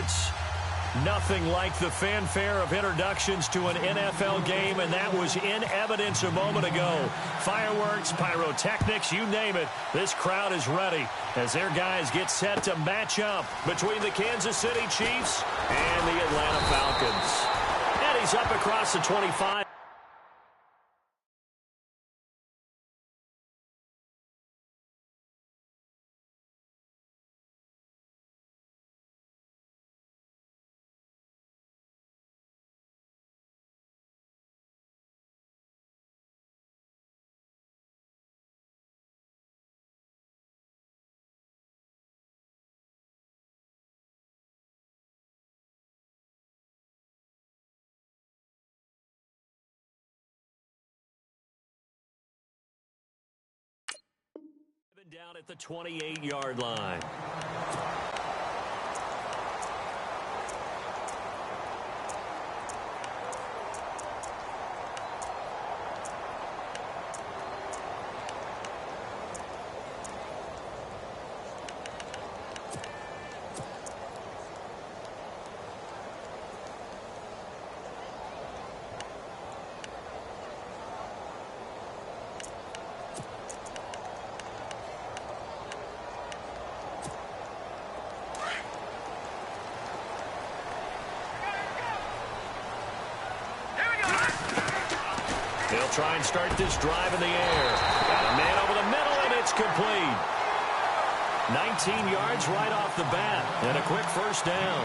sports. Nothing like the fanfare of introductions to an NFL game, and that was in evidence a moment ago. Fireworks, pyrotechnics, you name it. This crowd is ready as their guys get set to match up between the Kansas City Chiefs and the Atlanta Falcons. And he's up across the 25. Down at the 28-yard line. They'll try and start this drive in the air. Got a man over the middle, and it's complete. 19 yards right off the bat, and a quick first down.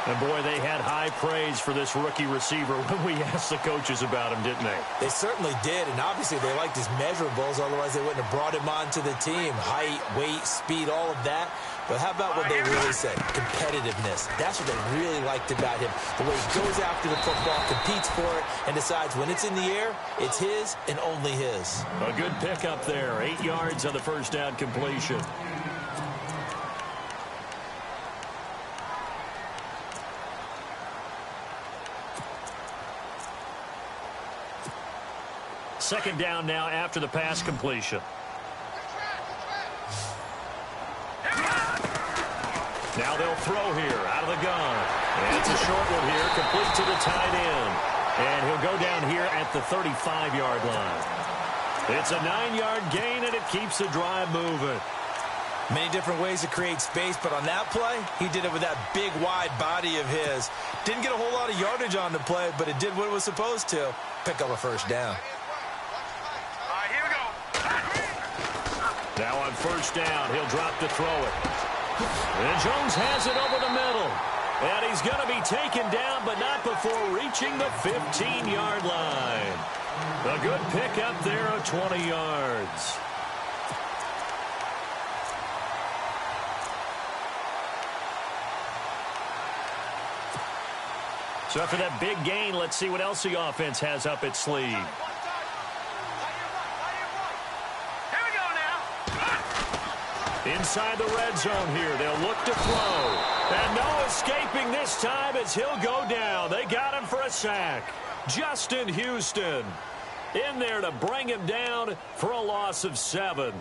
And, boy, they had high praise for this rookie receiver when we asked the coaches about him, didn't they? They certainly did, and obviously they liked his measurables, otherwise they wouldn't have brought him onto the team. Height, weight, speed, all of that. But how about what they really said? Competitiveness. That's what they really liked about him. The way he goes after the football, competes for it, and decides when it's in the air, it's his and only his. A good pickup there. 8 yards on the first down completion. Second down now after the pass completion. Now they'll throw here out of the gun. And it's a short one here, complete to the tight end. And he'll go down here at the 35-yard line. It's a 9-yard gain, and it keeps the drive moving. Many different ways to create space, but on that play, he did it with that big, wide body of his. Didn't get a whole lot of yardage on the play, but it did what it was supposed to. Pick up a first down. Now on first down, he'll drop to throw it. And Jones has it over the middle. And he's going to be taken down, but not before reaching the 15-yard line. A good pickup there of 20 yards. So after that big gain, let's see what else the offense has up its sleeve. Inside the red zone here, they'll look to throw. And no escaping this time as he'll go down. They got him for a sack. Justin Houston in there to bring him down for a loss of 7.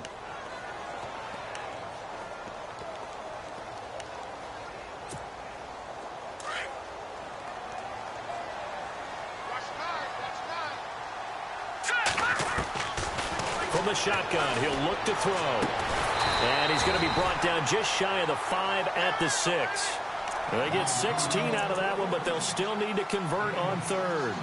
From the shotgun, he'll look to throw. And he's going to be brought down just shy of the 5 at the 6. They get 16 out of that one, but they'll still need to convert on third.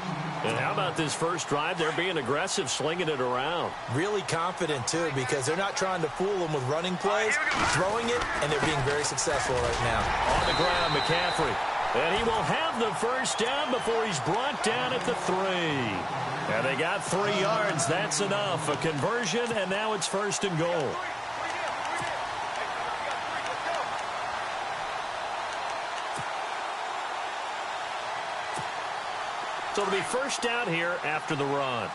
And how about this first drive? They're being aggressive, slinging it around. Really confident, too, because they're not trying to fool them with running plays, throwing it, and they're being very successful right now. On the ground, McCaffrey. And he will have the first down before he's brought down at the 3. And they got 3 yards. That's enough. A conversion, and now it's first and goal. So it'll be first down here after the run.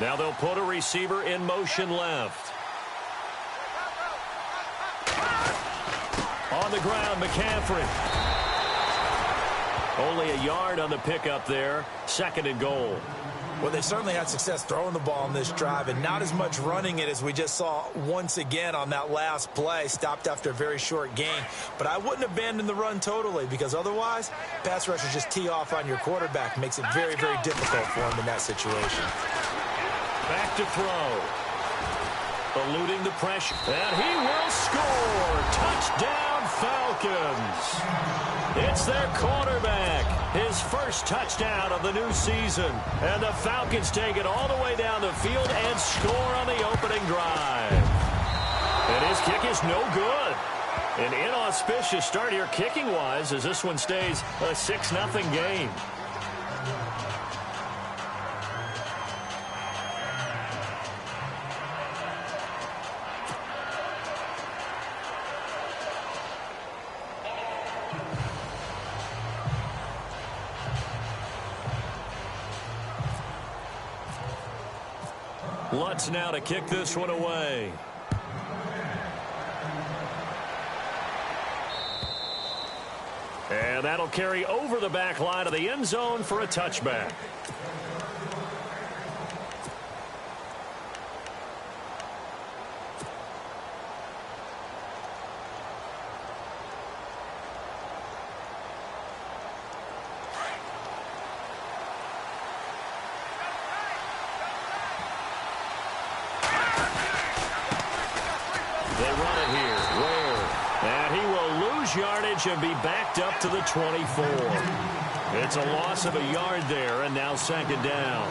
Now they'll put a receiver in motion left. On the ground, McCaffrey. Only a yard on the pickup there. 2nd and goal. Well, they certainly had success throwing the ball on this drive and not as much running it as we just saw once again on that last play. Stopped after a very short gain. But I wouldn't abandon the run totally because otherwise, pass rushers just tee off on your quarterback. Makes it very, very difficult for him in that situation. Back to throw. Eluding the pressure. And he will score. Touchdown, Falcons. It's their quarterback. His first touchdown of the new season. And the Falcons take it all the way down the field and score on the opening drive. And his kick is no good. An inauspicious start here kicking-wise as this one stays a 6-0 game. Lutz now to kick this one away. And that'll carry over the back line of the end zone for a touchback. Yardage and be backed up to the 24. It's a loss of a yard there, and now 2nd down.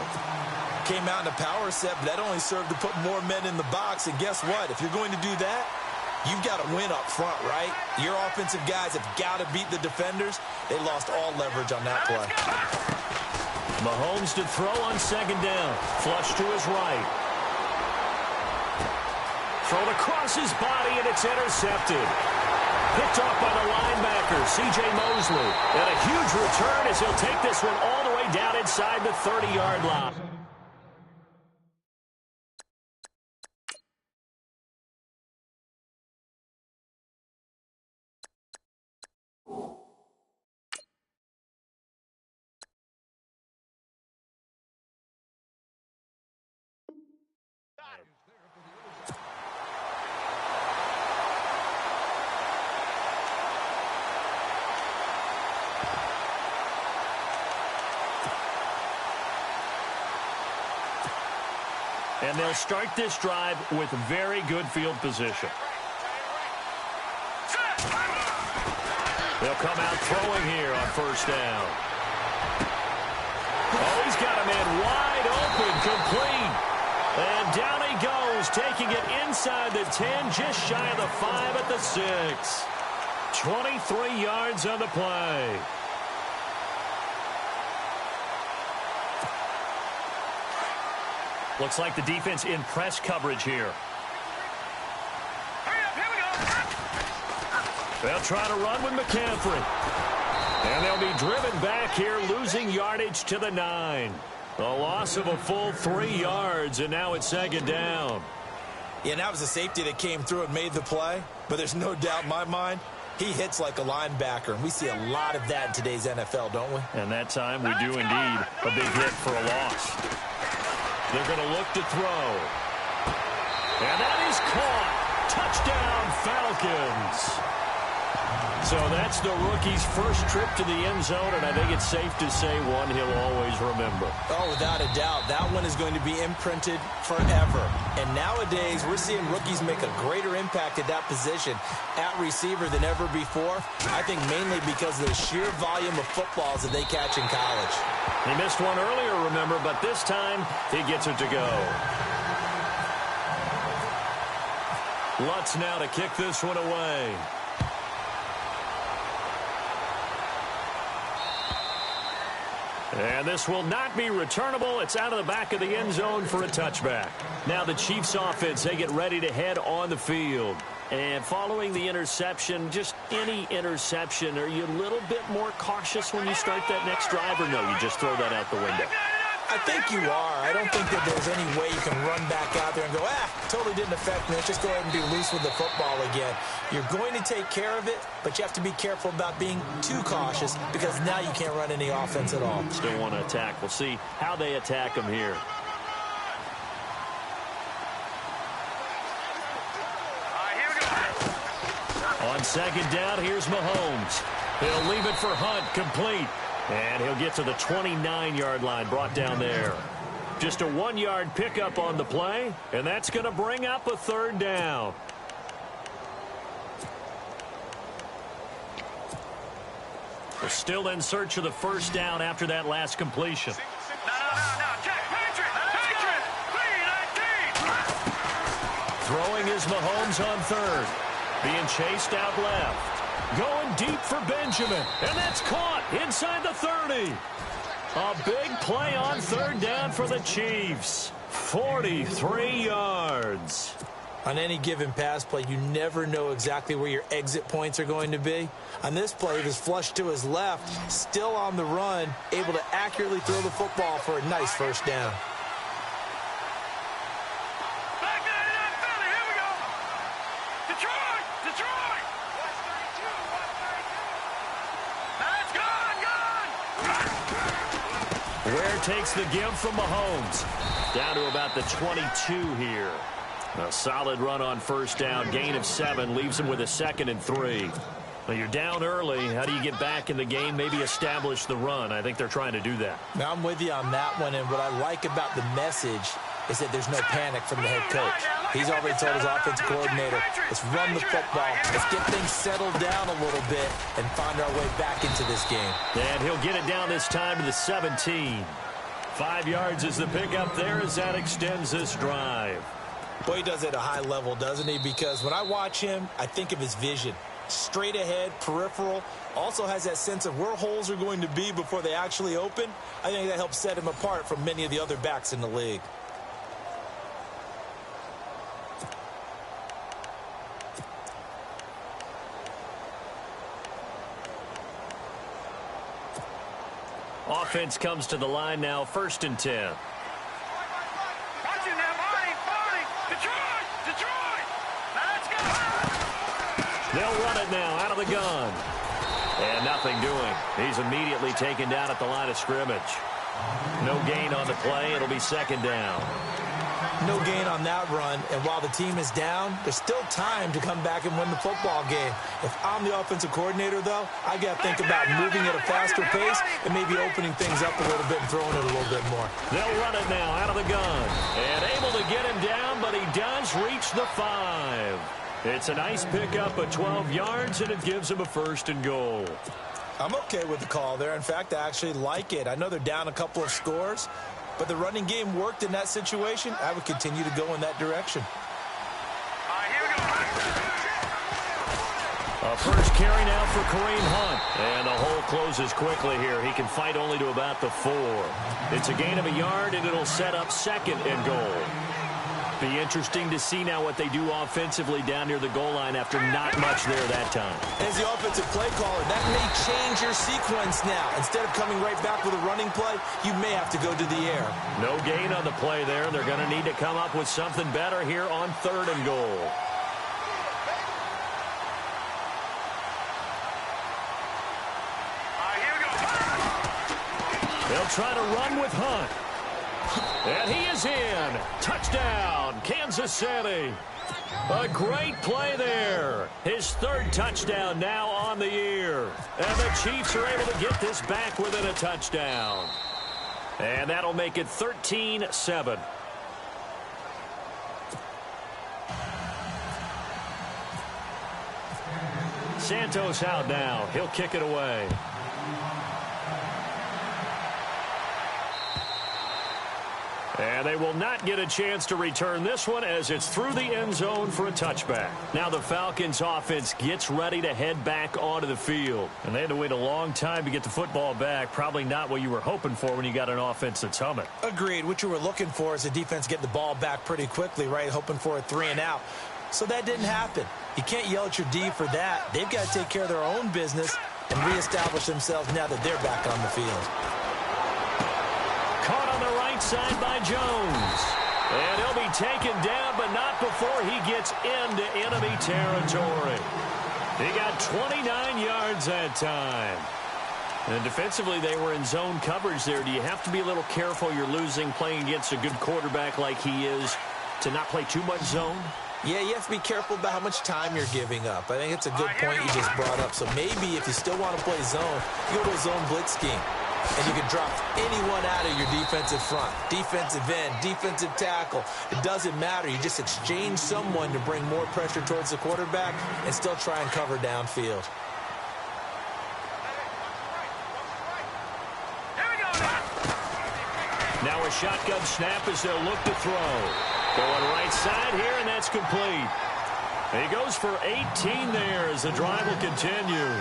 Came out in a power set, but that only served to put more men in the box. And guess what? If you're going to do that, you've got to win up front, right? Your offensive guys have got to beat the defenders. They lost all leverage on that play. Mahomes to throw on 2nd down. Flush to his right. Thrown across his body, and it's intercepted. Picked off by the linebacker, C.J. Mosley. And a huge return as he'll take this one all the way down inside the 30-yard line. And they'll start this drive with very good field position. They'll come out throwing here on 1st down. Oh, he's got a man wide open, complete. And down he goes, taking it inside the 10, just shy of the 5 at the 6. 23 yards on the play. Looks like the defense in press coverage here. They'll try to run with McCaffrey. And they'll be driven back here, losing yardage to the 9. A loss of a full 3 yards, and now it's 2nd down. Yeah, and that was a safety that came through and made the play. But there's no doubt in my mind, he hits like a linebacker. And we see a lot of that in today's NFL, don't we? And that time we do indeed. A big hit for a loss. They're going to look to throw. And that is caught. Touchdown, Falcons. So that's the rookie's first trip to the end zone, and I think it's safe to say one he'll always remember. Oh, without a doubt. That one is going to be imprinted forever. And nowadays, we're seeing rookies make a greater impact at that position at receiver than ever before. I think mainly because of the sheer volume of footballs that they catch in college. He missed one earlier, remember, but this time he gets it to go. Lutz now to kick this one away. And this will not be returnable. It's out of the back of the end zone for a touchback. Now the Chiefs offense, they get ready to head on the field. And following the interception, just any interception, are you a little bit more cautious when you start that next drive, or no, you just throw that out the window? I think you are. I don't think that there's any way you can run back out there and go, totally didn't affect me. Let's just go ahead and be loose with the football again. You're going to take care of it, but you have to be careful about being too cautious because now you can't run any offense at all. Still want to attack. We'll see how they attack them here. On second down, here's Mahomes. He'll leave it for Hunt, complete. And he'll get to the 29-yard line, brought down there. Just a 1-yard pickup on the play, and that's going to bring up a third down. We're still in search of the first down after that last completion. Throwing is Mahomes on third. Being chased out left. Going deep for Benjamin. And that's caught inside the 30. A big play on third down for the Chiefs. 43 yards. On any given pass play, you never know exactly where your exit points are going to be. On this play, he was flushed to his left, still on the run, able to accurately throw the football for a nice first down. Ware takes the give from Mahomes. Down to about the 22 here. A solid run on first down. Gain of 7 leaves him with a 2nd and 3. Well, you're down early. How do you get back in the game? Maybe establish the run. I think they're trying to do that. Now, I'm with you on that one, and what I like about the message is that there's no panic from the head coach. He's already told his offensive coordinator, let's run the football, let's get things settled down a little bit and find our way back into this game. And he'll get it down this time to the 17. 5 yards is the pickup there as that extends this drive. Boy, he does it at a high level, doesn't he? Because when I watch him, I think of his vision. Straight ahead, peripheral, also has that sense of where holes are going to be before they actually open. I think that helps set him apart from many of the other backs in the league. Offense comes to the line now, 1st and 10. They'll run it now out of the gun. And nothing doing. He's immediately taken down at the line of scrimmage. No gain on the play. It'll be 2nd down. No gain on that run, and while the team is down, there's still time to come back and win the football game. If I'm the offensive coordinator, though, I got to think about moving at a faster pace and maybe opening things up a little bit and throwing it a little bit more. They'll run it now out of the gun. And able to get him down, but he does reach the 5. It's a nice pickup of 12 yards, and it gives him a 1st and goal. I'm okay with the call there. In fact, I actually like it. I know they're down a couple of scores, but the running game worked in that situation. I would continue to go in that direction. A first carry now for Kareem Hunt. And the hole closes quickly here. He can fight only to about the 4. It's a gain of a yard, and it'll set up 2nd and goal. Be interesting to see now what they do offensively down near the goal line after not much there that time. As the offensive play caller, that may change your sequence now. Instead of coming right back with a running play, you may have to go to the air. No gain on the play there. They're going to need to come up with something better here on 3rd and goal. They'll try to run with Hunt. And he is in. Touchdown, Kansas City. A great play there. His 3rd touchdown now on the year. And the Chiefs are able to get this back within a touchdown. And that'll make it 13-7. Santos out now. He'll kick it away. And they will not get a chance to return this one as it's through the end zone for a touchback. Now the Falcons offense gets ready to head back onto the field. And they had to wait a long time to get the football back. Probably not what you were hoping for when you got an offense that's humming. Agreed. What you were looking for is the defense get the ball back pretty quickly, right? Hoping for a 3 and out. So that didn't happen. You can't yell at your D for that. They've got to take care of their own business and reestablish themselves now that they're back on the field. Caught on the right side by Jones. And he'll be taken down, but not before he gets into enemy territory. He got 29 yards that time. And defensively, they were in zone coverage there. Do you have to be a little careful? You're losing playing against a good quarterback like he is to not play too much zone? Yeah, you have to be careful about how much time you're giving up. I think it's a good point you just brought up. So maybe if you still want to play zone, you go to a zone blitz scheme. And you can drop anyone out of your defensive front. Defensive end, defensive tackle. It doesn't matter. You just exchange someone to bring more pressure towards the quarterback and still try and cover downfield. Now a shotgun snap as they'll look to throw. Going right side here, and that's complete. He goes for 18 there as the drive will continue.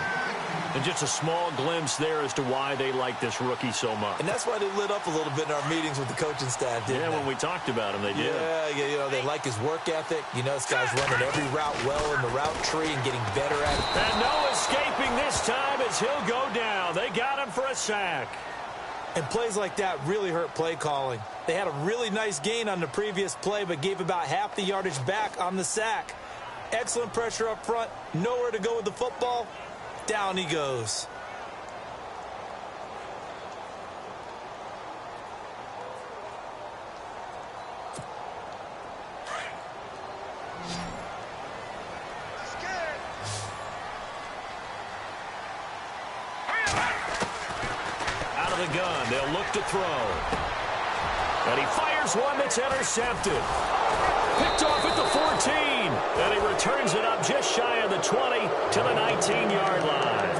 And just a small glimpse there as to why they like this rookie so much. And that's why they lit up a little bit in our meetings with the coaching staff, didn't they? When we talked about him, they did. Yeah, you know, they like his work ethic. You know, this guy's running every route well in the route tree and getting better at it. And no escaping this time as he'll go down. They got him for a sack. And plays like that really hurt play calling. They had a really nice gain on the previous play, but gave about half the yardage back on the sack. Excellent pressure up front. Nowhere to go with the football. Down he goes. Out of the gun, they'll look to throw. And he fires one that's intercepted. Picked off at the 14. And he returns it up just shy of the 20 to the 19-yard line.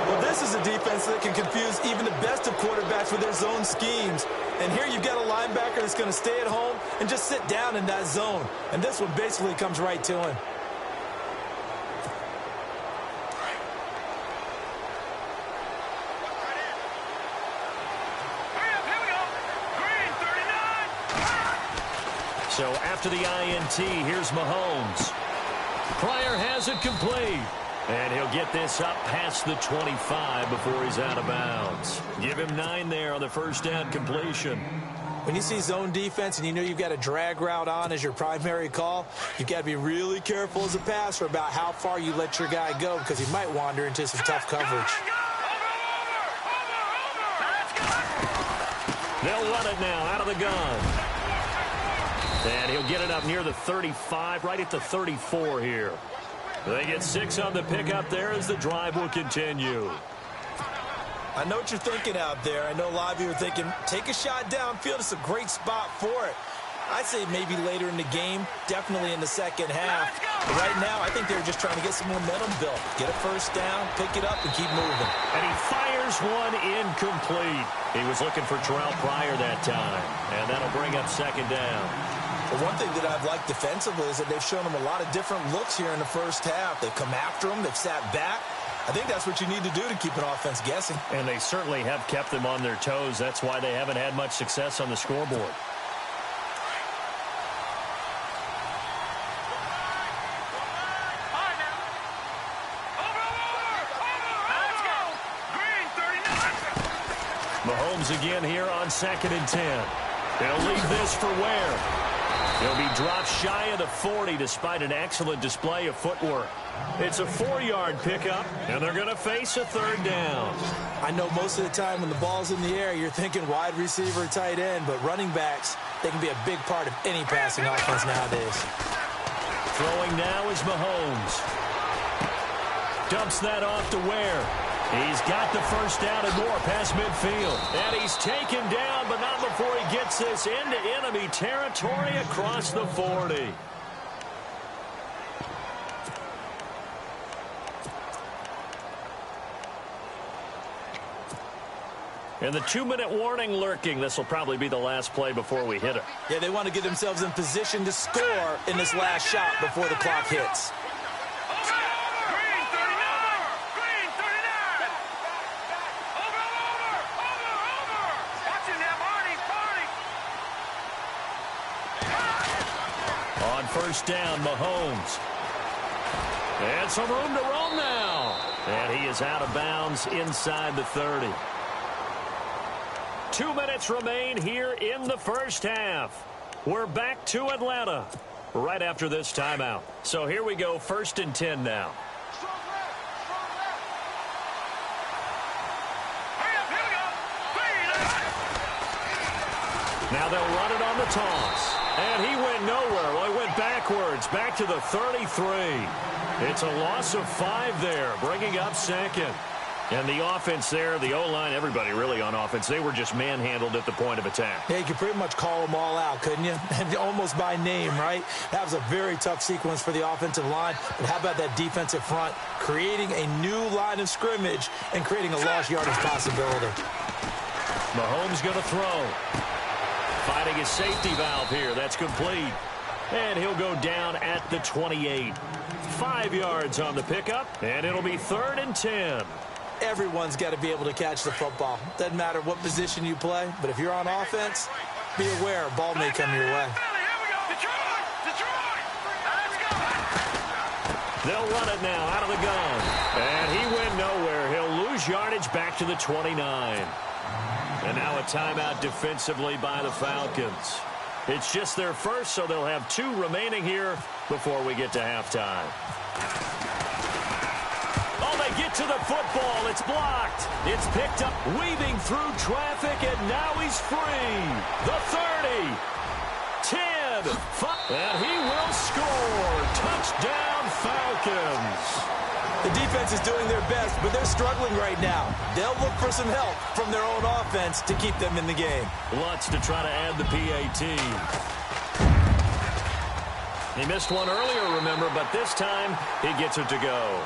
Well, this is a defense that can confuse even the best of quarterbacks with their zone schemes. And here you've got a linebacker that's going to stay at home and just sit down in that zone. And this one basically comes right to him. So after the INT, here's Mahomes. Pryor has it complete. And he'll get this up past the 25 before he's out of bounds. Give him 9 there on the first down completion. When you see zone defense and you know you've got a drag route on as your primary call, you've got to be really careful as a passer about how far you let your guy go because he might wander into some tough coverage. They'll run it now out of the gun. And he'll get it up near the 35, right at the 34 here. They get 6 on the pickup there as the drive will continue. I know what you're thinking out there. I know a lot of you are thinking, take a shot downfield. It's a great spot for it. I'd say maybe later in the game, definitely in the second half. But right now, I think they're just trying to get some momentum built. Get a first down, pick it up, and keep moving. And he fires one incomplete. He was looking for Terrell Pryor that time. And that'll bring up second down. But one thing that I've liked defensively is that they've shown them a lot of different looks here in the first half. They've come after them. They've sat back. I think that's what you need to do to keep an offense guessing. And they certainly have kept them on their toes. That's why they haven't had much success on the scoreboard. Mahomes again here on 2nd and 10. They'll leave this for Ware. He'll be dropped shy of the 40 despite an excellent display of footwork. It's a 4-yard pickup, and they're going to face a 3rd down. I know most of the time when the ball's in the air, you're thinking wide receiver, tight end, but running backs, they can be a big part of any passing offense nowadays. Throwing now is Mahomes. Dumps that off to Ware. He's got the first down and more past midfield. And he's taken down, but not before he gets this into enemy territory across the 40. And the 2-minute warning lurking. This will probably be the last play before we hit it. Yeah, they want to get themselves in position to score in this last shot before the clock hits. First down, Mahomes. And some room to roam now. And he is out of bounds inside the 30. 2 minutes remain here in the first half. We're back to Atlanta right after this timeout. So here we go, 1st and 10 now. Now they'll run it on the toss. And he went nowhere. Well, he went backwards, back to the 33. It's a loss of 5 there, bringing up 2nd. And the offense there, the O-line, everybody really on offense, they were just manhandled at the point of attack. Yeah, you could pretty much call them all out, couldn't you? Almost by name, right? That was a very tough sequence for the offensive line. But how about that defensive front, creating a new line of scrimmage and creating a lost yardage possibility? Mahomes going to throw. Finding his safety valve here. That's complete. And he'll go down at the 28. 5 yards on the pickup, and it'll be 3rd and 10. Everyone's got to be able to catch the football. Doesn't matter what position you play, but if you're on offense, be aware a ball may come your way. They'll run it now out of the gun. And he went nowhere. He'll lose yardage back to the 29. And now a timeout defensively by the Falcons. It's just their first, so they'll have 2 remaining here before we get to halftime. Oh, they get to the football. It's blocked. It's picked up, weaving through traffic, and now he's free. The 30, 10, 5, and he will score. Touchdown, Falcons. The defense is doing their best, but they're struggling right now. They'll look for some help from their own offense to keep them in the game. Lutz to try to add the PAT. He missed one earlier, remember, but this time he gets it to go.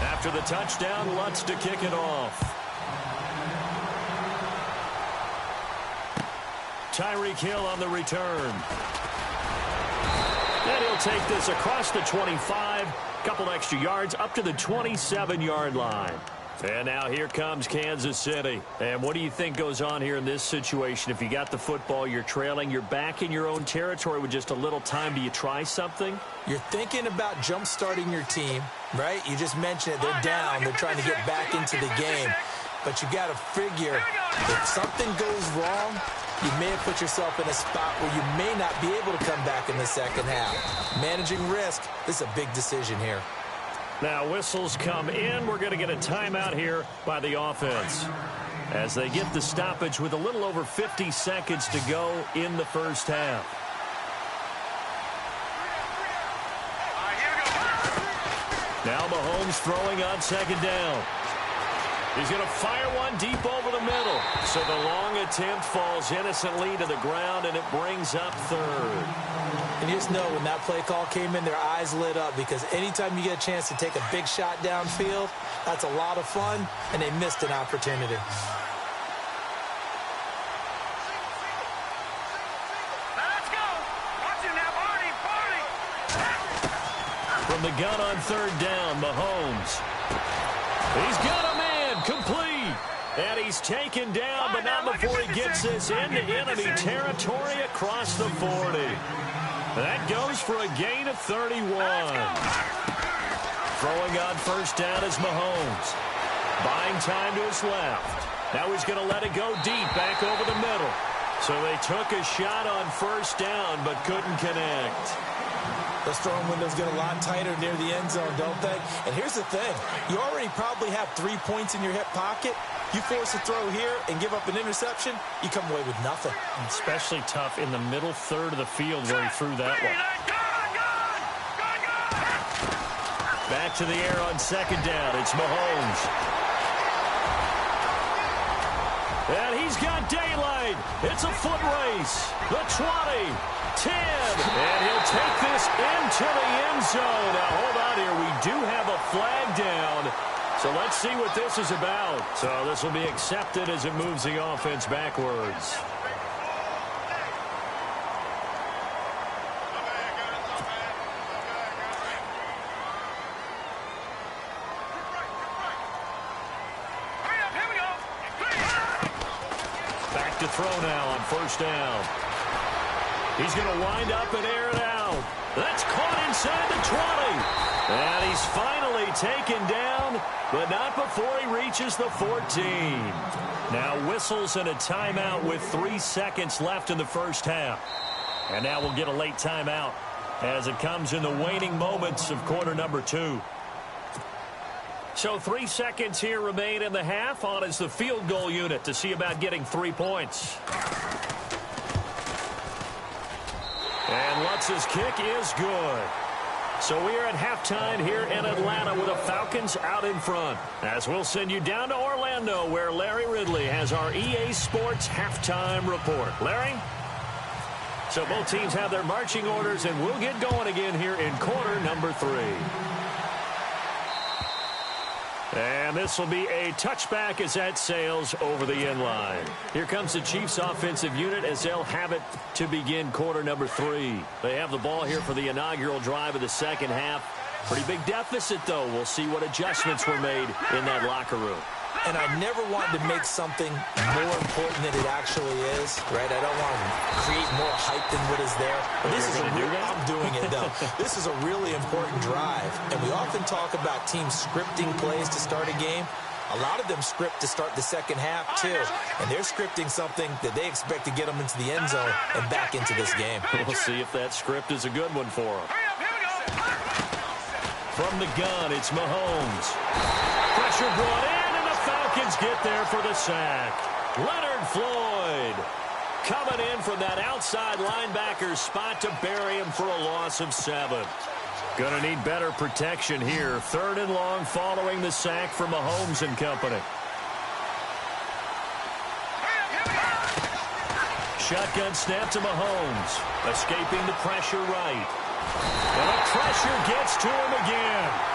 After the touchdown, Lutz to kick it off. Tyreek Hill on the return. And he'll take this across the 25. Couple extra yards up to the 27-yard line. And now here comes Kansas City. And what do you think goes on here in this situation? If you got the football, you're trailing, you're back in your own territory with just a little time. Do you try something? You're thinking about jump-starting your team, right? You just mentioned it. They're down. They're trying to get back into the game. But you got to figure if something goes wrong, you may have put yourself in a spot where you may not be able to come back in the second half. Managing risk, this is a big decision here. Now whistles come in. We're going to get a timeout here by the offense as they get the stoppage with a little over 50 seconds to go in the first half. Now Mahomes throwing on 2nd down. He's going to fire one deep over the middle. So the long attempt falls innocently to the ground, and it brings up 3rd. And you just know when that play call came in, their eyes lit up, because anytime you get a chance to take a big shot downfield, that's a lot of fun, and they missed an opportunity. Let's go. Watch him now, Barney. From the gun on 3rd down, Mahomes. He's got a man. Complete. And he's taken down, but not before he gets this into enemy territory across the 40. That goes for a gain of 31. Throwing on 1st down is Mahomes. Buying time to his left. Now he's going to let it go deep back over the middle. So they took a shot on 1st down, but couldn't connect. Those throwing windows get a lot tighter near the end zone, don't they? And here's the thing. You already probably have 3 points in your hip pocket. You force a throw here and give up an interception, you come away with nothing. Especially tough in the middle 3rd of the field where he threw that one. Back to the air on 2nd down. It's Mahomes. And he's got daylight. It's a foot race. The 20. 10, and he'll take this into the end zone. Now, hold on here. We do have a flag down, so let's see what this is about. So this will be accepted as it moves the offense backwards. Back to throw now on 1st down. He's going to wind up and air it out. That's caught inside the 20. He's finally taken down, but not before he reaches the 14. Now whistles and a timeout with 3 seconds left in the first half. And now we'll get a late timeout as it comes in the waning moments of quarter number 2. So 3 seconds here remain in the half. On is the field goal unit to see about getting 3 points. And Lutz's kick is good. So we are at halftime here in Atlanta with the Falcons out in front. As we'll send you down to Orlando where Larry Ridley has our EA Sports halftime report. Larry? So both teams have their marching orders, and we'll get going again here in quarter number 3. And this will be a touchback as that sails over the end line. Here comes the Chiefs offensive unit as they'll have it to begin quarter number 3. They have the ball here for the inaugural drive of the second half. Pretty big deficit, though. We'll see what adjustments were made in that locker room. And I never wanted to make something more important than it actually is, right? I don't want to create more hype than what is there. But this is I'm doing it, though. This is a really important drive. And we often talk about teams scripting plays to start a game. A lot of them script to start the second half, too. And they're scripting something that they expect to get them into the end zone and back into this game. We'll see if that script is a good one for them. From the gun, it's Mahomes. Pressure brought in. Falcons get there for the sack. Leonard Floyd coming in from that outside linebacker spot to bury him for a loss of 7. Going to need better protection here. 3rd and long following the sack from Mahomes and company. Shotgun snap to Mahomes. Escaping the pressure right. And the pressure gets to him again.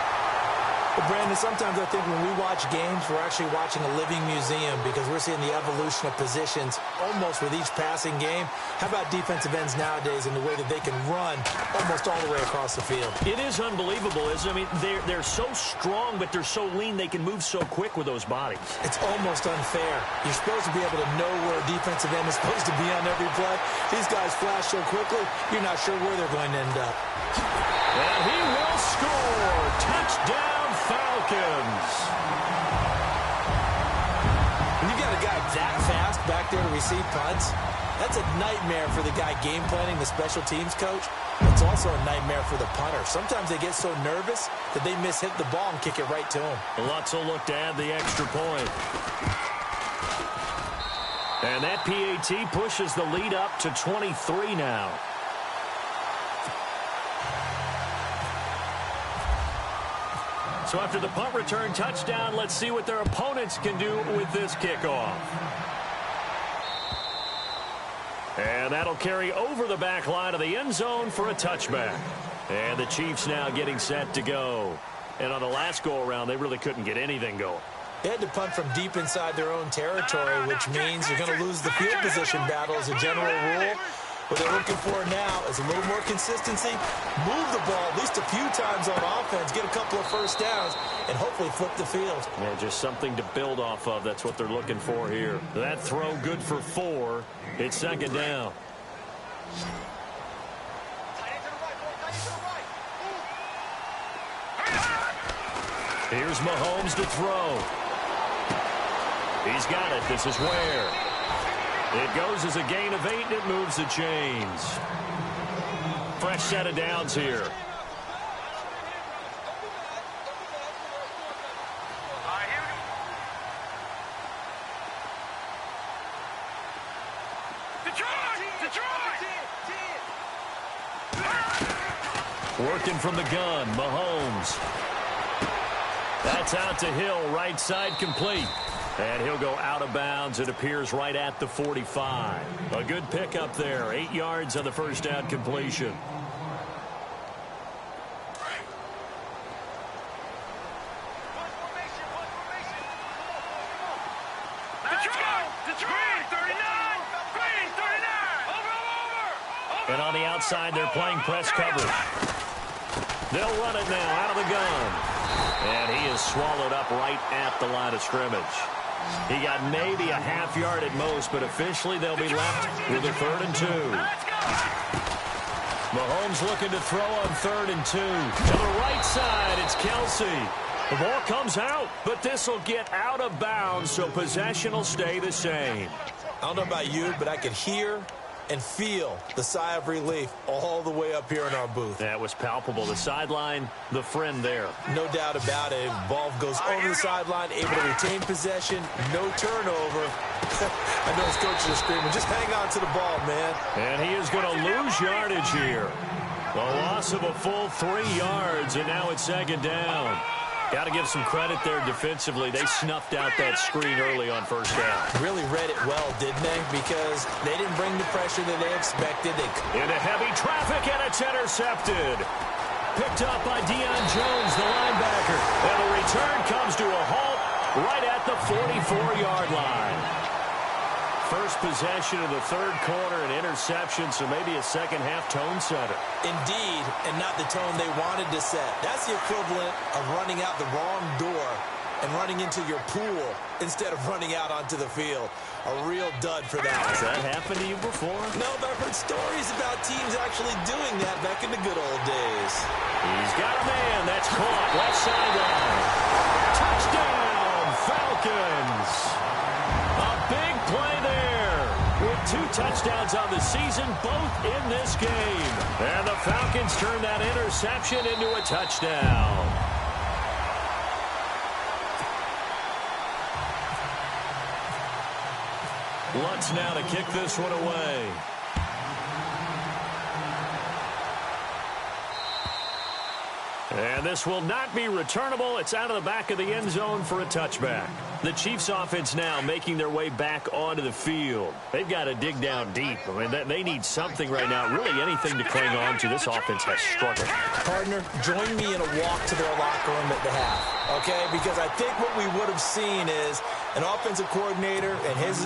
Well, Brandon, sometimes I think when we watch games, we're actually watching a living museum because we're seeing the evolution of positions almost with each passing game. How about defensive ends nowadays and the way that they can run almost all the way across the field? It is unbelievable, isn't it? I mean, they're so strong, but they're so lean they can move so quick with those bodies. It's almost unfair. You're supposed to be able to know where a defensive end is supposed to be on every play. These guys flash so quickly, you're not sure where they're going to end up. And he will score. Touchdown, Falcons. When you got a guy that fast back there to receive punts, that's a nightmare for the guy game planning, the special teams coach. It's also a nightmare for the punter. Sometimes they get so nervous that they mishit the ball and kick it right to him. Lutz will look to add the extra point. And that PAT pushes the lead up to 23 now. So after the punt return touchdown, let's see what their opponents can do with this kickoff. And that'll carry over the back line of the end zone for a touchback. And the Chiefs now getting set to go. And on the last go-around, they really couldn't get anything going. They had to punt from deep inside their own territory, which means you're going to lose the field position battle as a general rule. What they're looking for now is a little more consistency, move the ball at least a few times on offense, get a couple of first downs, and hopefully flip the field. Yeah, just something to build off of. That's what they're looking for here. That throw good for 4. It's second down. Here's Mahomes to throw. He's got it. This is where. It goes as a gain of 8, and it moves the chains. Fresh set of downs here. Working from the gun, Mahomes. That's out to Hill, right side complete. And he'll go out of bounds. It appears right at the 45. A good pickup there. 8 yards on the first down completion. And on the outside, they're playing press coverage. They'll run it now out of the gun. And he is swallowed up right at the line of scrimmage. He got maybe a half yard at most, but officially they'll be left with a 3rd and 2. Mahomes looking to throw on 3rd and 2. To the right side, it's Kelce. see. The ball comes out, but this will get out of bounds, so possession will stay the same. I don't know about you, but I could hear and feel the sigh of relief all the way up here in our booth. That was palpable. The sideline, the friend there. No doubt about it. Ball goes over the sideline, able to retain possession, no turnover. I know his coaches are screaming, just hang on to the ball, man. And he is going to lose yardage here. The loss of a full 3 yards, and now it's second down. Got to give some credit there defensively. They snuffed out that screen early on first down. Really read it well, didn't they? Because they didn't bring the pressure that they expected. Into heavy traffic, and it's intercepted. Picked up by Deion Jones, the linebacker. And the return comes to a halt right at the 44-yard line. First possession of the third quarter, an interception, so maybe a second-half tone setter. Indeed, and not the tone they wanted to set. That's the equivalent of running out the wrong door and running into your pool instead of running out onto the field. A real dud for that. Has that happened to you before? No, but I've heard stories about teams actually doing that back in the good old days. He's got a man. That's caught. Left sideline. Touchdown, Falcons. A big play there with 2 touchdowns on the season, both in this game. And the Falcons turn that interception into a touchdown. Lutz now to kick this one away. And this will not be returnable. It's out of the back of the end zone for a touchback. The Chiefs offense now making their way back onto the field. They've got to dig down deep. I mean, they need something right now, really anything to cling on to. This offense has struggled. Partner, join me in a walk to their locker room at the half, okay? Because I think what we would have seen is an offensive coordinator and his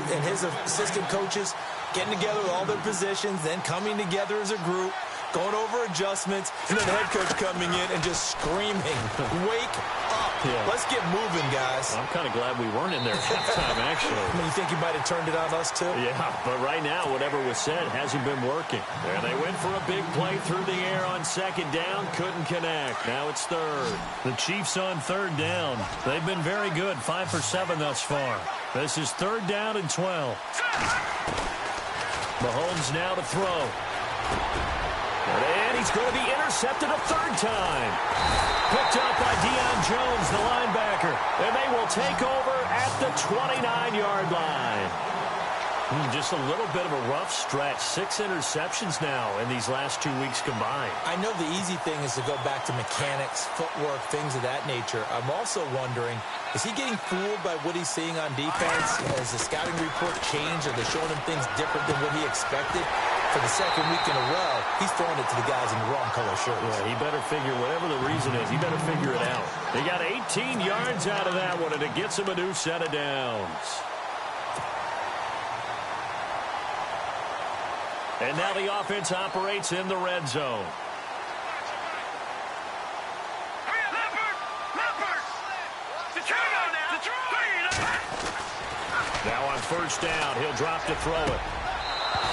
assistant coaches getting together with all their positions, then coming together as a group, going over adjustments, and then the head coach coming in and just screaming, wake up. Yeah. Let's get moving, guys. I'm kind of glad we weren't in there at halftime, actually. I mean, you think you might have turned it on us, too? Yeah, but right now, whatever was said hasn't been working. And they went for a big play through the air on second down, couldn't connect. Now it's third. The Chiefs on third down. They've been very good, 5 for 7 thus far. This is third down and 12. Mahomes now to throw. And he's going to be intercepted a third time. Picked up by Deion Jones, the linebacker. And they will take over at the 29-yard line. Just a little bit of a rough stretch. 6 interceptions now in these last 2 weeks combined. I know the easy thing is to go back to mechanics, footwork, things of that nature. I'm also wondering, is he getting fooled by what he's seeing on defense? Has the scouting report changed? Are they showing him things different than what he expected? For the second week in a row, he's throwing it to the guys in the wrong color shirts. Yeah, he better figure, whatever the reason is, he better figure it out. They got 18 yards out of that one, and it gets him a new set of downs. And now the offense operates in the red zone. Now on first down, he'll drop to throw it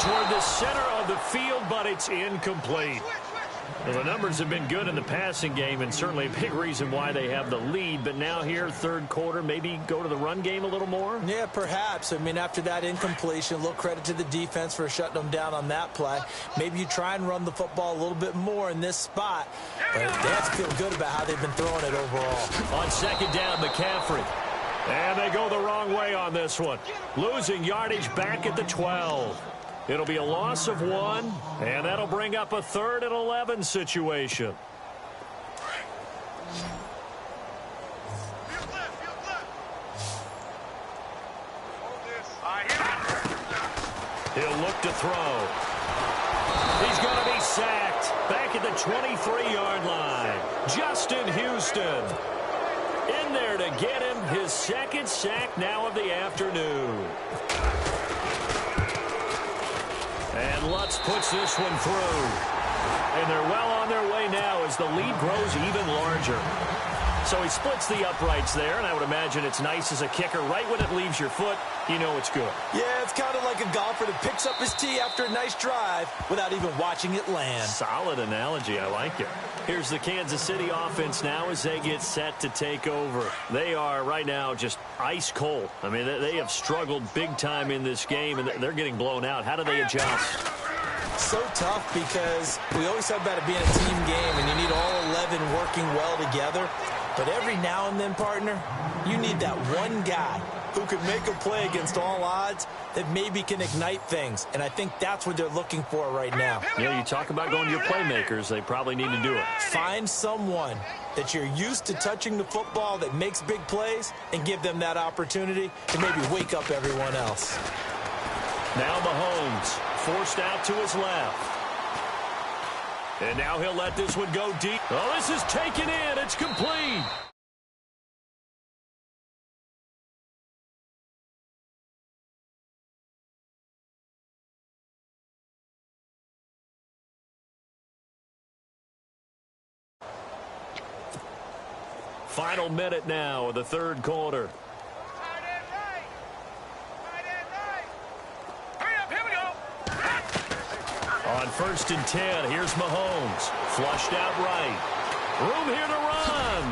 toward the center of the field, but it's incomplete. Well, the numbers have been good in the passing game, and certainly a big reason why they have the lead. But now here, third quarter, maybe go to the run game a little more? Yeah, perhaps. I mean, after that incompletion, a little credit to the defense for shutting them down on that play. Maybe you try and run the football a little bit more in this spot. But they have to feel good about how they've been throwing it overall. On second down, McCaffrey. And they go the wrong way on this one. Losing yardage back at the 12. It'll be a loss of 1, and that'll bring up a 3rd and 11 situation. He'll look to throw. He's going to be sacked back at the 23-yard line. Justin Houston in there to get him his second sack now of the afternoon. And Lutz puts this one through. And they're well on their way now as the lead grows even larger. So he splits the uprights there, and I would imagine it's nice as a kicker. Right when it leaves your foot, you know it's good. Yeah, it's kind of like a golfer that picks up his tee after a nice drive without even watching it land. Solid analogy. I like it. Here's the Kansas City offense now as they get set to take over. They are right now just ice cold. I mean, they have struggled big time in this game, and they're getting blown out. How do they adjust? So tough because we always talk about it being a team game, and you need all 11 working well together. But every now and then, partner, you need that one guy who can make a play against all odds that maybe can ignite things. And I think that's what they're looking for right now. You know, you talk about going to your playmakers, they probably need to do it. Find someone that you're used to touching the football that makes big plays and give them that opportunity to maybe wake up everyone else. Now Mahomes forced out to his left. And now he'll let this one go deep. Oh, this is taken in. It's complete. Final minute now of the third quarter. On 1st and 10, here's Mahomes. Flushed out right. Room here to run.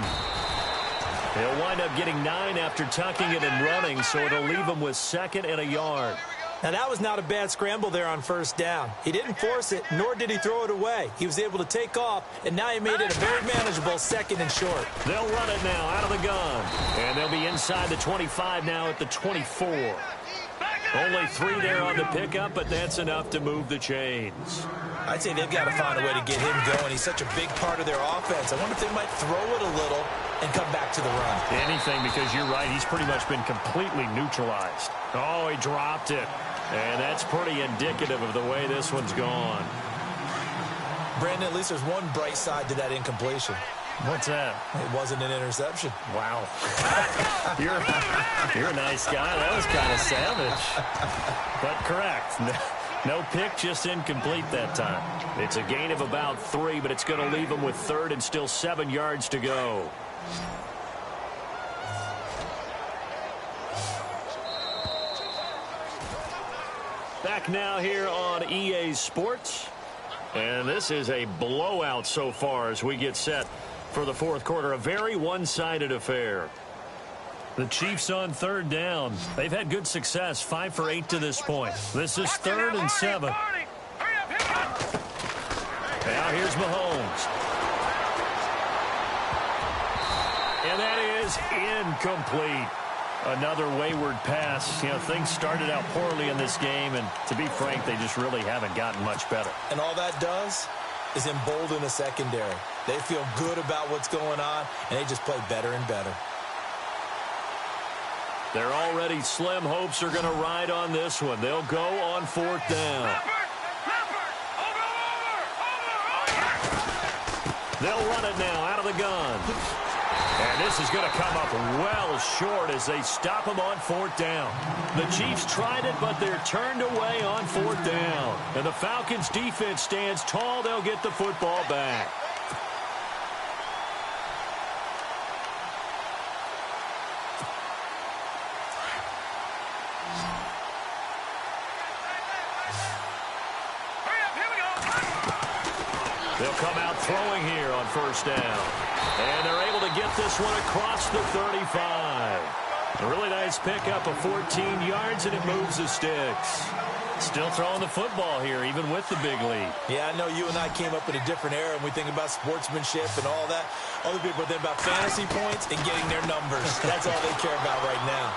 He'll wind up getting 9 after tucking it and running, so it'll leave him with 2nd and a yard. Now, that was not a bad scramble there on 1st down. He didn't force it, nor did he throw it away. He was able to take off, and now he made it a very manageable 2nd and short. They'll run it now out of the gun. And they'll be inside the 25 now at the 24. Only 3 there on the pickup, but that's enough to move the chains. I'd say they've got to find a way to get him going. He's such a big part of their offense. I wonder if they might throw it a little and come back to the run. Anything, because you're right. He's pretty much been completely neutralized. Oh, he dropped it. And that's pretty indicative of the way this one's gone. Brandon, at least there's one bright side to that incompletion. What's that? It wasn't an interception. Wow. You're a nice guy. That was kind of savage. But correct. No pick, just incomplete that time. It's a gain of about 3, but it's going to leave him with 3rd and still 7 yards to go. Back now here on EA Sports. And this is a blowout so far as we get set for the 4th quarter. A very one-sided affair. The Chiefs on 3rd down. They've had good success, 5 for 8 to this point. This is 3rd and 7. Now here's Mahomes. And that is incomplete. Another wayward pass. You know, things started out poorly in this game, and to be frank, they just really haven't gotten much better. And all that does is embolden the secondary. They feel good about what's going on, and they just play better and better. They're already slim hopes are going to ride on this one. They'll go on 4th down. They'll run it now out of the gun. And this is going to come up well short as they stop him on 4th down. The Chiefs tried it, but they're turned away on 4th down. And the Falcons' defense stands tall. They'll get the football back. They'll come out throwing here on 1st down. And they're able to get this one across the 35. A really nice pickup of 14 yards, and it moves the sticks. Still throwing the football here, even with the big lead. Yeah, I know you and I came up in a different era, and we think about sportsmanship and all that. Other people think about fantasy points and getting their numbers. That's all they care about right now.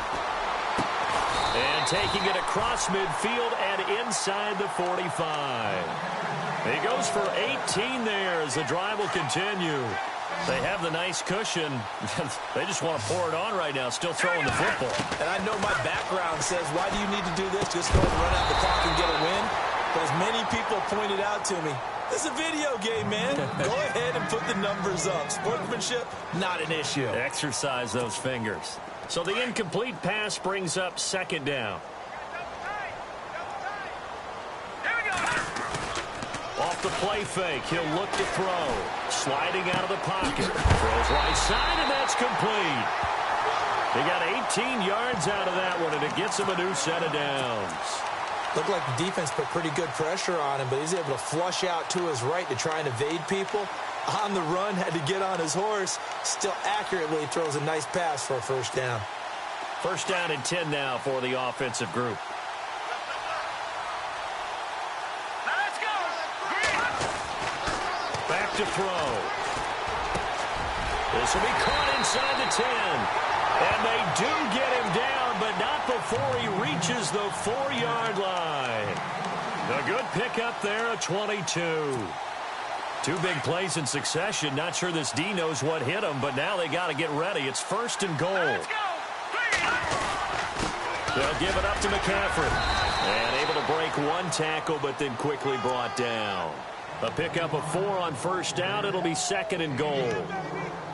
And taking it across midfield and inside the 45. He goes for 18 there as the drive will continue. They have the nice cushion. They just want to pour it on right now, still throwing the football. And I know my background says, why do you need to do this? Just go and run out the clock and get a win. But as many people pointed out to me, this is a video game, man. Go ahead and put the numbers up. Sportsmanship, not an issue. Exercise those fingers. So the incomplete pass brings up 2nd down. Off off the play fake. He'll look to throw. Sliding out of the pocket. Throws right side, and that's complete. He got 18 yards out of that one, and it gets him a new set of downs. Looked like the defense put pretty good pressure on him, but he's able to flush out to his right to try and evade people. On the run, had to get on his horse. Still accurately throws a nice pass for a first down. First down and 10 now for the offensive group. Let's go. Back to throw. This will be caught inside the 10. And they do get him down, but not before he reaches the 4-yard line. A good pickup there, a 22. Two big plays in succession. Not sure this D knows what hit him, but now they got to get ready. It's first and goal. Let's go. They'll give it up to McCaffrey. And able to break one tackle, but then quickly brought down. A pickup of 4 on first down. It'll be second and goal.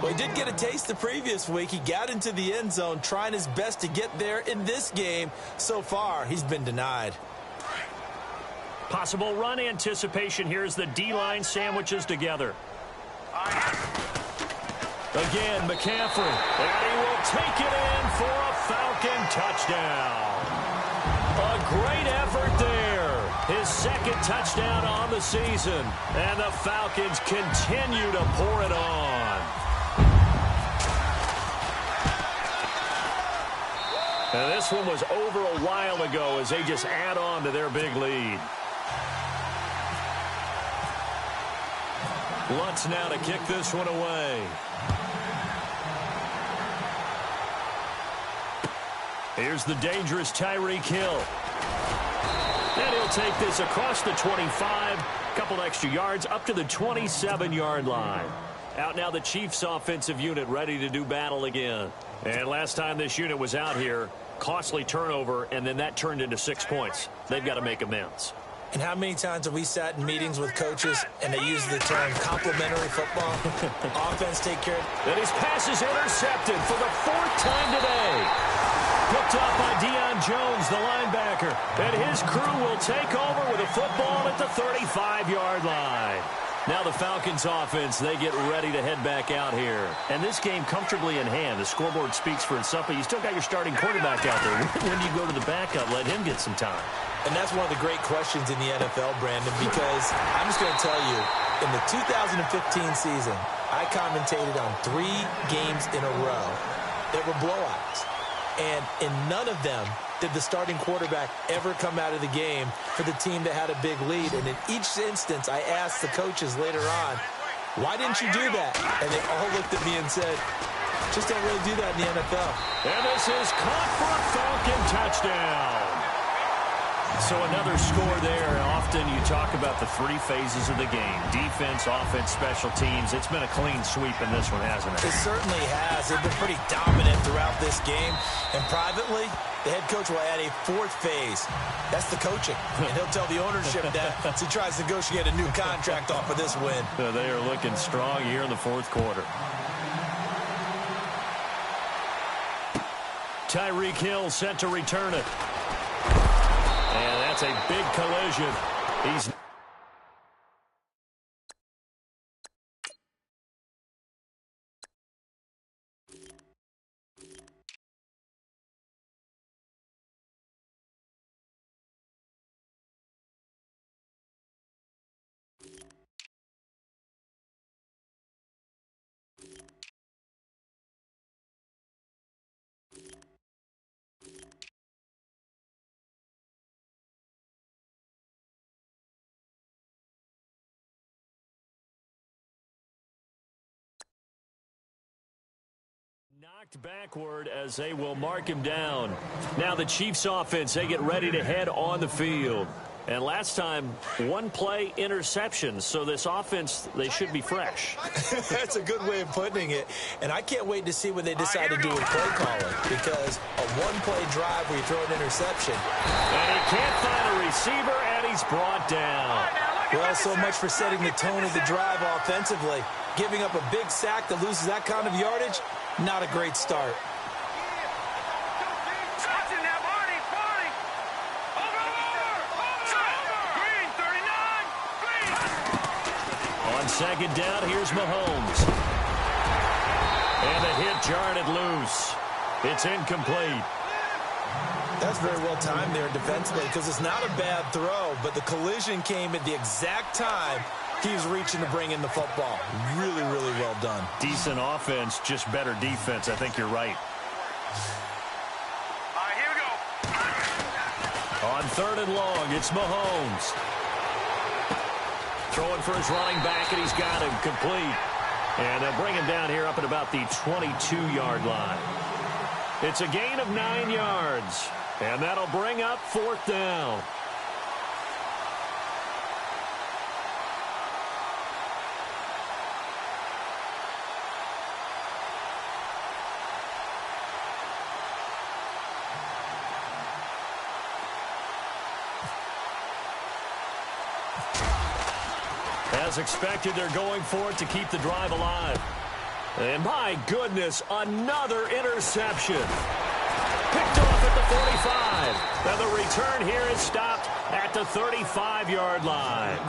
Well, he did get a taste the previous week. He got into the end zone, trying his best to get there in this game. So far, he's been denied. Possible run anticipation here as the D-line sandwiches together. Again, McCaffrey. And he will take it in for a Falcon touchdown. A great effort there. His second touchdown on the season. And the Falcons continue to pour it on. And this one was over a while ago as they just add on to their big lead. Lutz now to kick this one away. Here's the dangerous Tyreek Hill. And he'll take this across the 25. Couple extra yards up to the 27-yard line. Out now the Chiefs offensive unit ready to do battle again. And last time this unit was out here, costly turnover, and then that turned into 6 points. They've got to make amends. And how many times have we sat in meetings with coaches and they use the term complementary football? Offense take care of it. And his pass is intercepted for the 4th time today. Picked up by Deion Jones, the linebacker. And his crew will take over with a football at the 35-yard line. Now the Falcons offense, they get ready to head back out here. And this game comfortably in hand. The scoreboard speaks for itself, but you still got your starting quarterback out there. When do you go to the backup? Let him get some time. And that's one of the great questions in the NFL, Brandon, because I'm just going to tell you, in the 2015 season, I commentated on 3 games in a row that were blowouts. And in none of them did the starting quarterback ever come out of the game for the team that had a big lead. And in each instance, I asked the coaches later on, why didn't you do that? And they all looked at me and said, just don't really do that in the NFL. And this is caught for a Falcon touchdown. So another score there. Often you talk about the 3 phases of the game. Defense, offense, special teams. It's been a clean sweep in this one, hasn't it? It certainly has. They've been pretty dominant throughout this game. And privately, the head coach will add a 4th phase. That's the coaching. And he'll tell the ownership that as he tries to negotiate a new contract off of this win. They are looking strong here in the 4th quarter. Tyreek Hill set to return it. And that's a big collision. He's knocked backward as they will mark him down. Now the Chiefs offense, they get ready to head on the field. And last time, 1 play interception. So this offense, they should be fresh. That's a good way of putting it. And I can't wait to see what they decide to do with play calling. Because a 1-play drive where you throw an interception. And he can't find a receiver, and he's brought down. Well, so much for setting the tone of the drive offensively. Giving up a big sack that loses that kind of yardage, not a great start. Watching now, Barney. Over. Green, 39. Green. On second down, here's Mahomes. And the hit jarred it loose. It's incomplete. That's very well timed there defensively because it's not a bad throw, but the collision came at the exact time he was reaching to bring in the football. Really, really well done. Decent offense, just better defense. I think you're right. All right, here we go. On third and long, it's Mahomes. Throwing for his running back, and he's got him complete. And they'll bring him down here up at about the 22-yard line. It's a gain of 9 yards. And that'll bring up fourth down. As expected, they're going for it to keep the drive alive. And my goodness, another interception. Picked off at the 45. And the return here is stopped at the 35-yard line.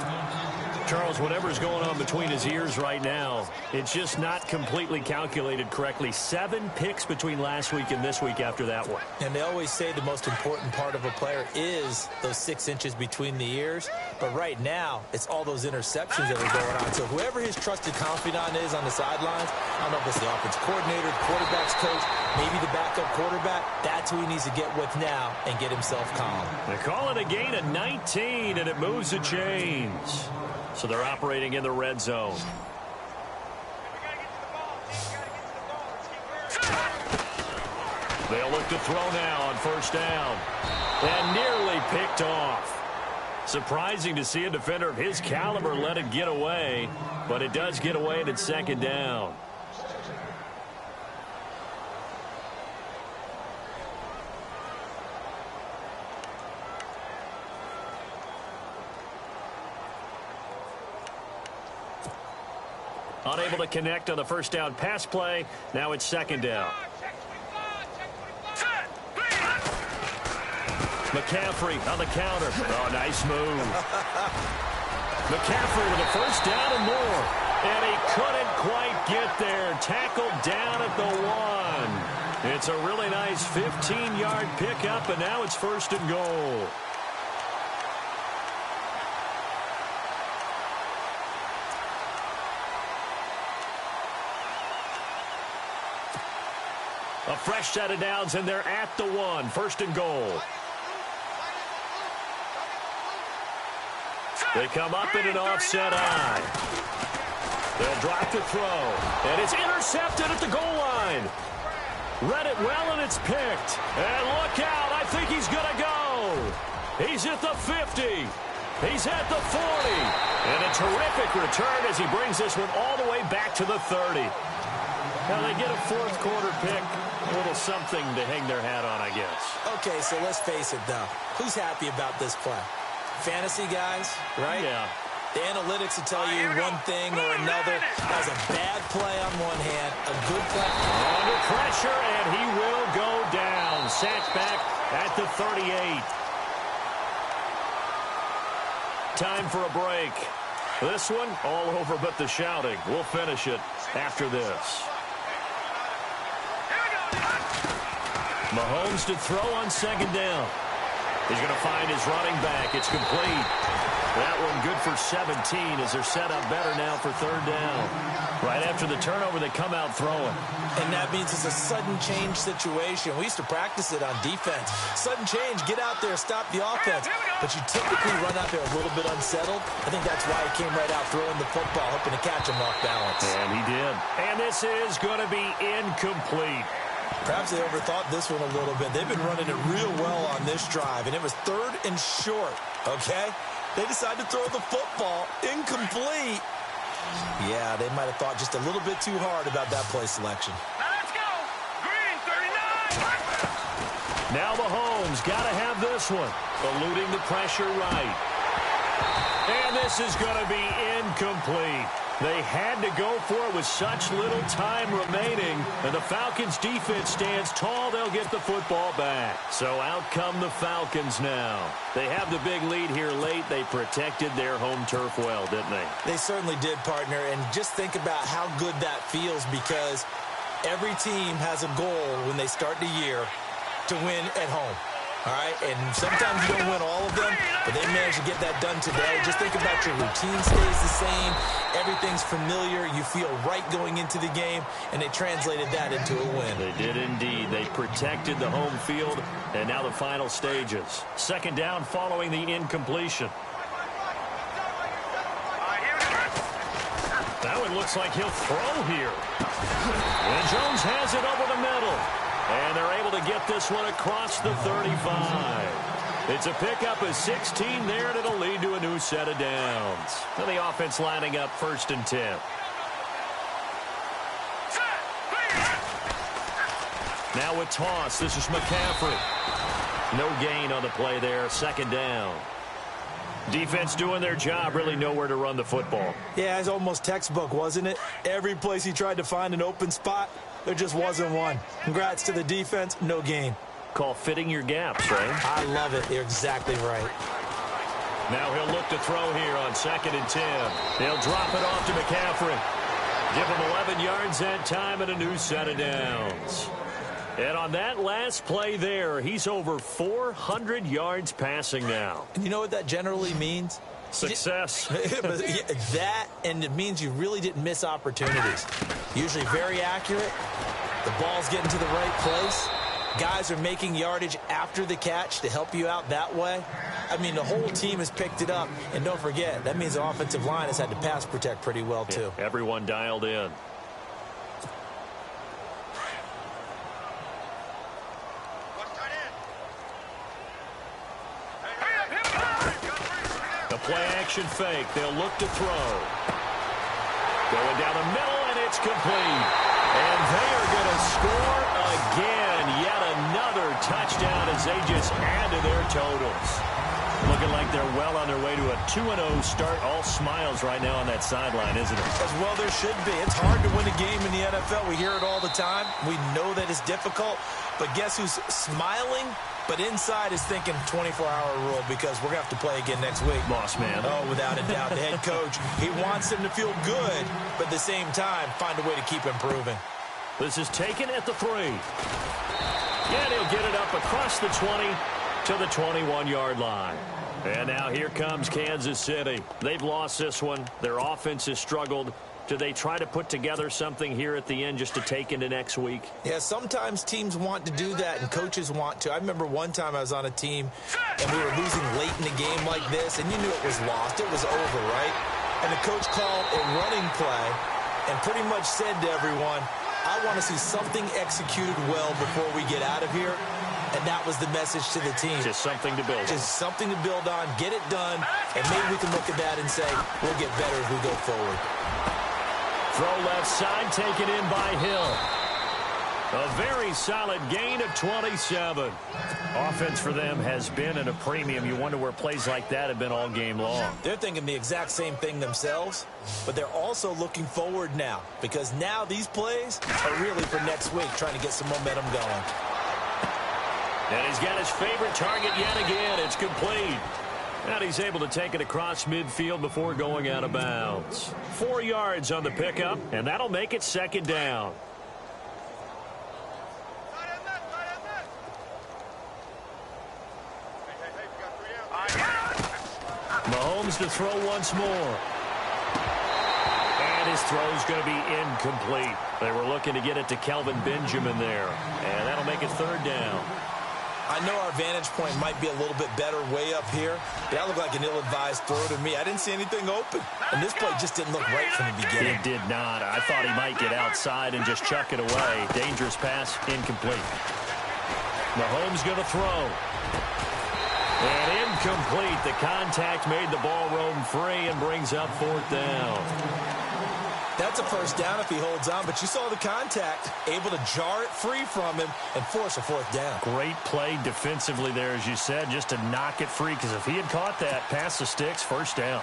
Charles, whatever's going on between his ears right now, it's just not completely calculated correctly. 7 picks between last week and this week after that one. And they always say the most important part of a player is those 6 inches between the ears. But right now, it's all those interceptions that are going on. So whoever his trusted confidant is on the sidelines, I don't know if it's the offense coordinator, the quarterback's coach, maybe the backup quarterback, that's who he needs to get with now and get himself calm. They call it a gain of 19, and it moves the chains. So they're operating in the red zone. They'll look to throw now on first down. And nearly picked off. Surprising to see a defender of his caliber let it get away, but it does get away and it's second down. Unable to connect on the first down pass play. Now it's second down. McCaffrey on the counter. Oh, nice move. McCaffrey with a first down and more. And he couldn't quite get there. Tackled down at the 1. It's a really nice 15-yard pickup, and now it's first and goal. A fresh set of downs, and they're at the 1. First and goal. They come up in an offset eye. They'll drop the throw. And it's intercepted at the goal line. Read it well, and it's picked. And look out. I think he's going to go. He's at the 50. He's at the 40. And a terrific return as he brings this one all the way back to the 30. Now they get a fourth quarter pick. A little something to hang their hat on, I guess. Okay, so let's face it, though. Who's happy about this play? Fantasy guys, right? Yeah. The analytics will tell you one thing or another. That was a bad play on one hand, a good play. Under pressure, and he will go down. Sacked back at the 38. Time for a break. This one, all over but the shouting. We'll finish it after this. Mahomes to throw on second down. He's going to find his running back. It's complete. That one good for 17 as they're set up better now for third down. Right after the turnover, they come out throwing. And that means it's a sudden change situation. We used to practice it on defense. Sudden change, get out there, stop the offense. But you typically run out there a little bit unsettled. I think that's why he came right out throwing the football, hoping to catch him off balance. And he did. And this is going to be incomplete. Perhaps they overthought this one a little bit. They've been running it real well on this drive, and it was third and short, okay? They decided to throw the football incomplete. Yeah, they might have thought just a little bit too hard about that play selection. Now let's go. Green, 39. Now Mahomes got to have this one. Eluding the pressure right. And this is going to be incomplete. They had to go for it with such little time remaining, and the Falcons' defense stands tall. They'll get the football back. So out come the Falcons now. They have the big lead here late. They protected their home turf well, didn't they? They certainly did, partner, and just think about how good that feels because every team has a goal when they start the year to win at home. All right, and sometimes you don't win all of them, but they managed to get that done today. Just think about your routine stays the same. Everything's familiar. You feel right going into the game, and they translated that into a win. They did indeed. They protected the home field, and now the final stages. Second down following the incompletion. That one looks like he'll throw here. And Jones has it over the middle. And they're able to get this one across the 35. It's a pickup of 16 there, and it'll lead to a new set of downs. And the offense lining up 1st and 10. Now a toss. This is McCaffrey. No gain on the play there. 2nd down. Defense doing their job, really nowhere to run the football. Yeah, it's almost textbook, wasn't it? Every place he tried to find an open spot, there just wasn't one. Congrats to the defense, no gain. Call fitting your gaps, right? I love it. You're exactly right. Now he'll look to throw here on 2nd and 10. They'll drop it off to McCaffrey. Give him 11 yards that time and a new set of downs. And on that last play there, he's over 400 yards passing now. And you know what that generally means? Success. That, and it means you really didn't miss opportunities. Usually very accurate. The ball's getting to the right place. Guys are making yardage after the catch to help you out that way. I mean, the whole team has picked it up. And don't forget, that means the offensive line has had to pass protect pretty well, too. Yeah, everyone dialed in. Play-action fake. They'll look to throw. Going down the middle, and it's complete. And they are going to score again. Yet another touchdown as they just add to their totals. Looking like they're well on their way to a 2-0 start. All smiles right now on that sideline, isn't it? As well there should be. It's hard to win a game in the NFL. We hear it all the time. We know that it's difficult. But guess who's smiling? But inside is thinking 24-hour rule because we're going to have to play again next week. Boss man. Oh, without a doubt. The head coach, he wants them to feel good, but at the same time, find a way to keep improving. This is taken at the 3. And he'll get it up across the 20 to the 21-yard line. And now here comes Kansas City. They've lost this one. Their offense has struggled. Do they try to put together something here at the end just to take into next week? Yeah, sometimes teams want to do that and coaches want to. I remember one time I was on a team and we were losing late in the game like this, and you knew it was lost. It was over, right? And the coach called a running play and pretty much said to everyone, I want to see something executed well before we get out of here. And that was the message to the team. Just something to build on. Just something to build on, get it done, and maybe we can look at that and say, we'll get better as we go forward. Throw left side, taken in by Hill. A very solid gain of 27. Offense for them has been at a premium. You wonder where plays like that have been all game long. They're thinking the exact same thing themselves, but they're also looking forward now because now these plays are really for next week, trying to get some momentum going. And he's got his favorite target yet again. It's complete. And he's able to take it across midfield before going out of bounds. 4 yards on the pickup, and that'll make it 2nd down. Mahomes to throw once more. And his throw's going to be incomplete. They were looking to get it to Kelvin Benjamin there. And that'll make it 3rd down. I know our vantage point might be a little bit better way up here. That looked like an ill-advised throw to me. I didn't see anything open. And this play just didn't look right from the beginning. It did not. I thought he might get outside and just chuck it away. Dangerous pass, incomplete. Mahomes going to throw. And incomplete. The contact made the ball roam free and brings up 4th down. That's a 1st down if he holds on, but you saw the contact, able to jar it free from him and force a 4th down. Great play defensively there, as you said, just to knock it free, because if he had caught that, past the sticks, 1st down.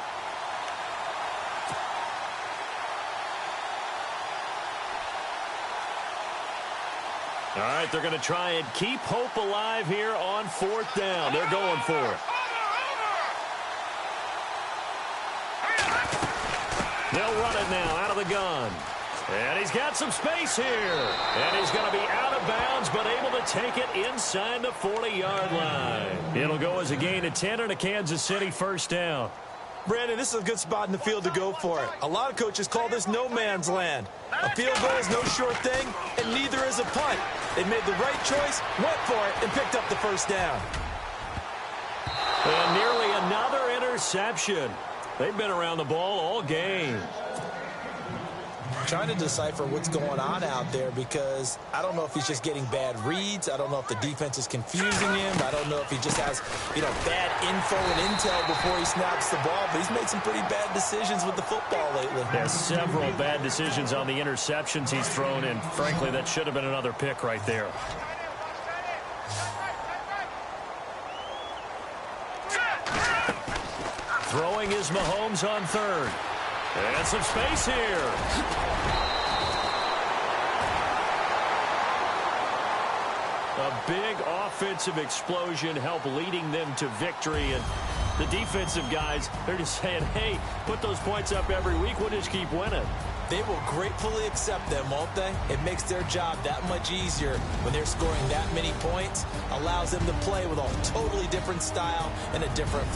All right, they're going to try and keep hope alive here on 4th down. They're going for it. They'll run it now out of the gun. And he's got some space here. And he's going to be out of bounds, but able to take it inside the 40-yard line. It'll go as a gain of 10 and a Kansas City first down. Brandon, this is a good spot in the field to go for it. A lot of coaches call this no man's land. A field goal is no sure thing, and neither is a punt. They made the right choice, went for it, and picked up the first down. And nearly another interception. They've been around the ball all game. Trying to decipher what's going on out there because I don't know if he's just getting bad reads. I don't know if the defense is confusing him. I don't know if he just has, bad info and intel before he snaps the ball. But he's made some pretty bad decisions with the football lately. There's several bad decisions on the interceptions he's thrown in. Frankly, that should have been another pick right there. Throwing is Mahomes on 3rd. And some space here. A big offensive explosion helped leading them to victory. And the defensive guys, they're just saying, hey, put those points up every week. We'll just keep winning. They will gratefully accept them, won't they? It makes their job that much easier when they're scoring that many points. Allows them to play with a totally different style and a different